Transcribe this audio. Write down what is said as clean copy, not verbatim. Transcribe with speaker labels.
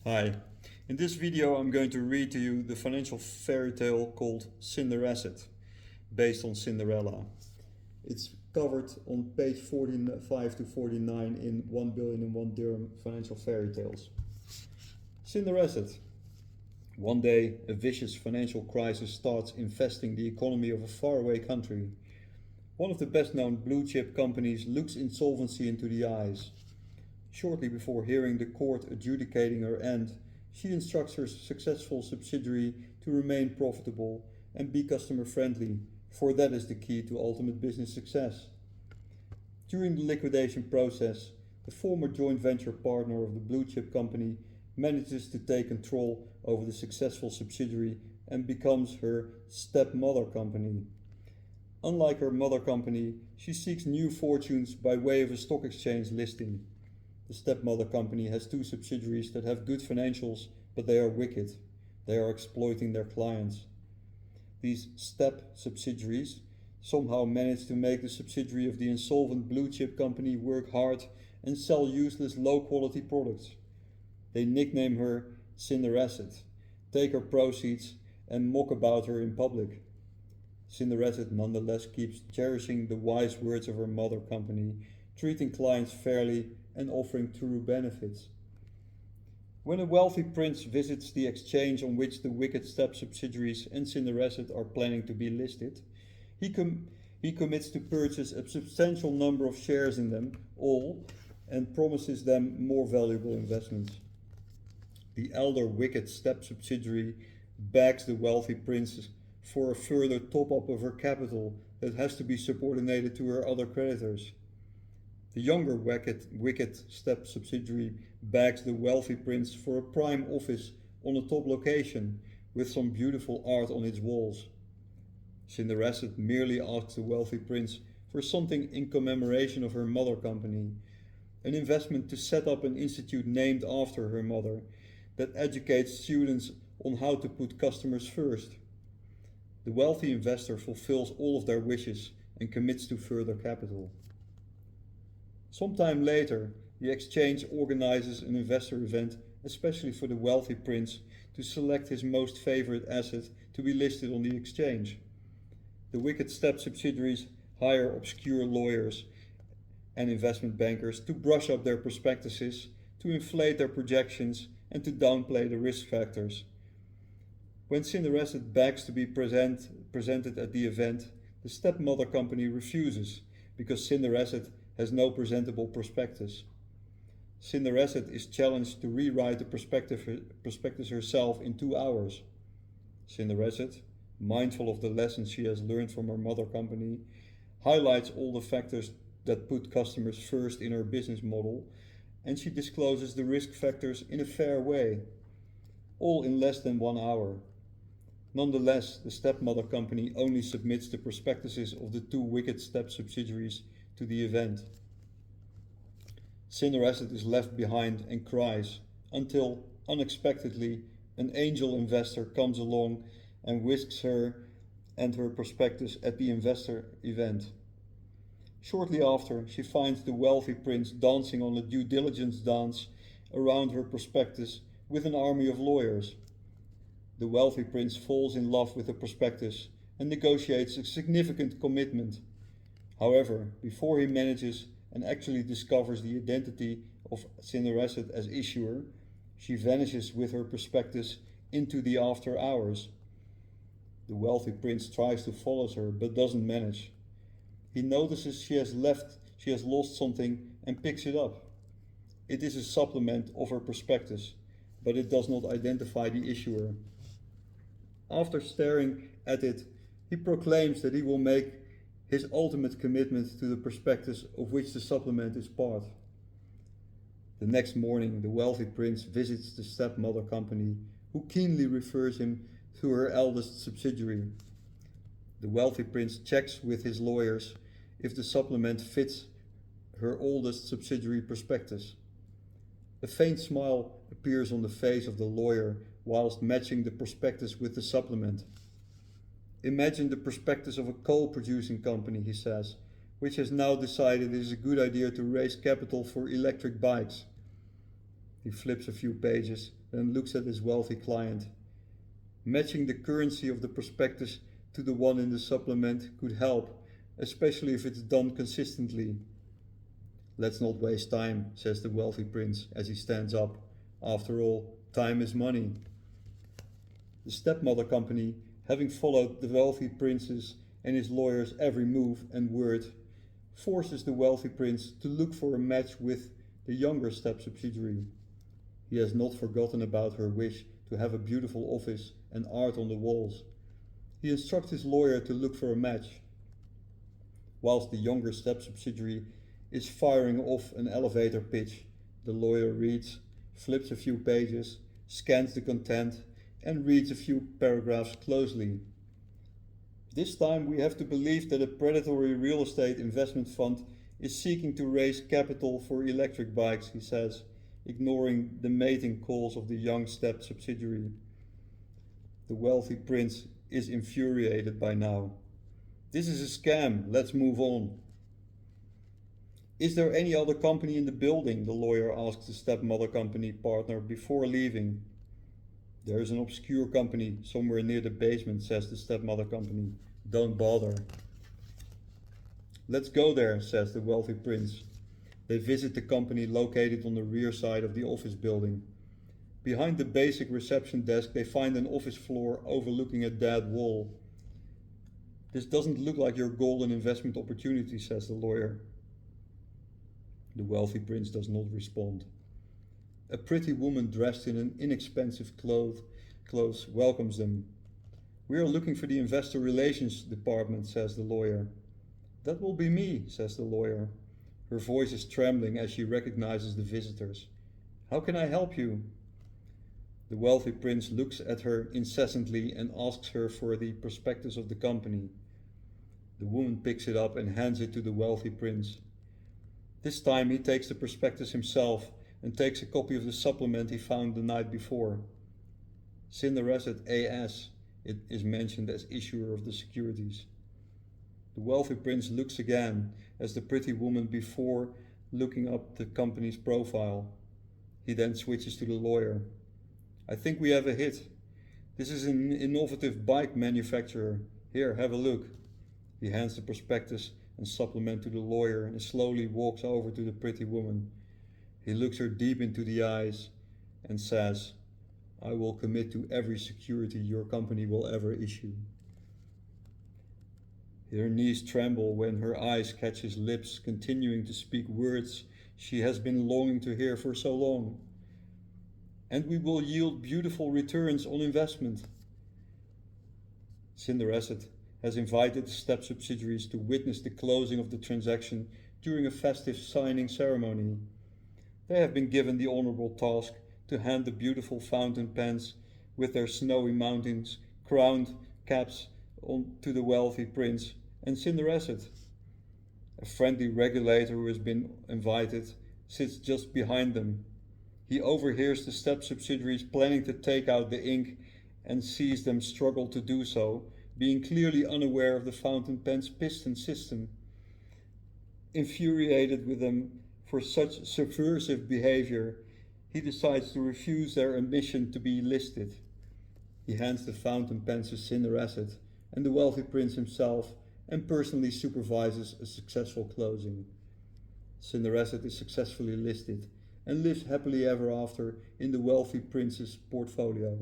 Speaker 1: Hi, in this video I'm going to read to you the financial fairy tale called Cinderasset, based on Cinderella. It's covered on page 45 to 49 in 1,000,001 Dirham Financial Fairy Tales. Cinderasset. One day, a vicious financial crisis starts infesting the economy of a faraway country. One of the best-known blue-chip companies looks insolvency into the eyes. Shortly before hearing the court adjudicating her end, she instructs her successful subsidiary to remain profitable and be customer friendly, for that is the key to ultimate business success. During the liquidation process, the former joint venture partner of the blue chip company manages to take control over the successful subsidiary and becomes her stepmother company. Unlike her mother company, she seeks new fortunes by way of a stock exchange listing. The stepmother company has two subsidiaries that have good financials, but they are wicked. They are exploiting their clients. These step subsidiaries somehow manage to make the subsidiary of the insolvent blue chip company work hard and sell useless low quality products. They nickname her Cinderasset, take her proceeds and mock about her in public. Cinderasset nonetheless keeps cherishing the wise words of her mother company, treating clients fairly and offering true benefits. When a wealthy prince visits the exchange on which the wicked step subsidiaries and Cinderasset are planning to be listed, he commits to purchase a substantial number of shares in them all and promises them more valuable investments. The elder wicked step subsidiary begs the wealthy prince for a further top-up of her capital that has to be subordinated to her other creditors. The younger wicked step subsidiary begs the wealthy prince for a prime office on a top location with some beautiful art on its walls. Cinderasset merely asks the wealthy prince for something in commemoration of her mother company, an investment to set up an institute named after her mother that educates students on how to put customers first. The wealthy investor fulfills all of their wishes and commits to further capital. Sometime later, the exchange organizes an investor event especially for the wealthy prince to select his most favorite asset to be listed on the exchange. The wicked step subsidiaries hire obscure lawyers and investment bankers to brush up their prospectuses, to inflate their projections, and to downplay the risk factors. When Cinderasset begs to be presented at the event, the stepmother company refuses because Cinderasset has no presentable prospectus. Cinderasset is challenged to rewrite the prospectus herself in 2 hours. Cinderasset, mindful of the lessons she has learned from her mother company, highlights all the factors that put customers first in her business model, and she discloses the risk factors in a fair way, all in less than 1 hour. Nonetheless, the stepmother company only submits the prospectuses of the two wicked step subsidiaries to the event. Cinderasset is left behind and cries until, unexpectedly, an angel investor comes along and whisks her and her prospectus at the investor event. Shortly after, she finds the wealthy prince dancing on a due diligence dance around her prospectus with an army of lawyers. The wealthy prince falls in love with the prospectus and negotiates a significant commitment. However, before he manages and actually discovers the identity of Cinderasset as issuer, she vanishes with her prospectus into the after hours. The wealthy prince tries to follow her but doesn't manage. He notices she has lost something and picks it up. It is a supplement of her prospectus, but it does not identify the issuer. After staring at it, he proclaims that he will make his ultimate commitment to the prospectus of which the supplement is part. The next morning, the wealthy prince visits the stepmother company, who keenly refers him to her eldest subsidiary. The wealthy prince checks with his lawyers if the supplement fits her oldest subsidiary prospectus. A faint smile appears on the face of the lawyer whilst matching the prospectus with the supplement. Imagine the prospectus of a coal-producing company, he says, which has now decided it is a good idea to raise capital for electric bikes. He flips a few pages then looks at his wealthy client. Matching the currency of the prospectus to the one in the supplement could help, especially if it's done consistently. Let's not waste time, says the wealthy prince as he stands up. After all, time is money. The stepmother company, having followed the wealthy prince's and his lawyer's every move and word, forces the wealthy prince to look for a match with the younger step subsidiary. He has not forgotten about her wish to have a beautiful office and art on the walls. He instructs his lawyer to look for a match. Whilst the younger step subsidiary is firing off an elevator pitch, the lawyer reads, flips a few pages, scans the content, and reads a few paragraphs closely. This time we have to believe that a predatory real estate investment fund is seeking to raise capital for electric bikes, he says, ignoring the mating calls of the young step subsidiary. The wealthy prince is infuriated by now. This is a scam, let's move on. Is there any other company in the building? The lawyer asks the stepmother company partner before leaving. There is an obscure company somewhere near the basement, says the stepmother company. Don't bother. Let's go there, says the wealthy prince. They visit the company located on the rear side of the office building. Behind the basic reception desk, they find an office floor overlooking a dead wall. This doesn't look like your golden investment opportunity, says the lawyer. The wealthy prince does not respond. A pretty woman dressed in an inexpensive clothes welcomes them. We are looking for the investor relations department, says the lawyer. That will be me, says the lawyer. Her voice is trembling as she recognizes the visitors. How can I help you? The wealthy prince looks at her incessantly and asks her for the prospectus of the company. The woman picks it up and hands it to the wealthy prince. This time he takes the prospectus himself and takes a copy of the supplement he found the night before. Cinderasset AS, it is mentioned as issuer of the securities. The wealthy prince looks again as the pretty woman before, looking up the company's profile. He then switches to the lawyer. I think we have a hit. This is an innovative bike manufacturer. Here, have a look. He hands the prospectus and supplement to the lawyer and slowly walks over to the pretty woman. He looks her deep into the eyes and says, I will commit to every security your company will ever issue. Her knees tremble when her eyes catch his lips, continuing to speak words she has been longing to hear for so long. And we will yield beautiful returns on investment. Cinderasset has invited the step subsidiaries to witness the closing of the transaction during a festive signing ceremony. They have been given the honorable task to hand the beautiful fountain pens with their snowy mountains, crowned caps on to the wealthy prince and Cinderasset. A friendly regulator who has been invited sits just behind them. He overhears the step subsidiaries planning to take out the ink and sees them struggle to do so, being clearly unaware of the fountain pen's piston system. Infuriated with them for such subversive behavior, he decides to refuse their admission to be listed. He hands the fountain pens to Cinderasset and the wealthy prince himself and personally supervises a successful closing. Cinderasset is successfully listed and lives happily ever after in the wealthy prince's portfolio.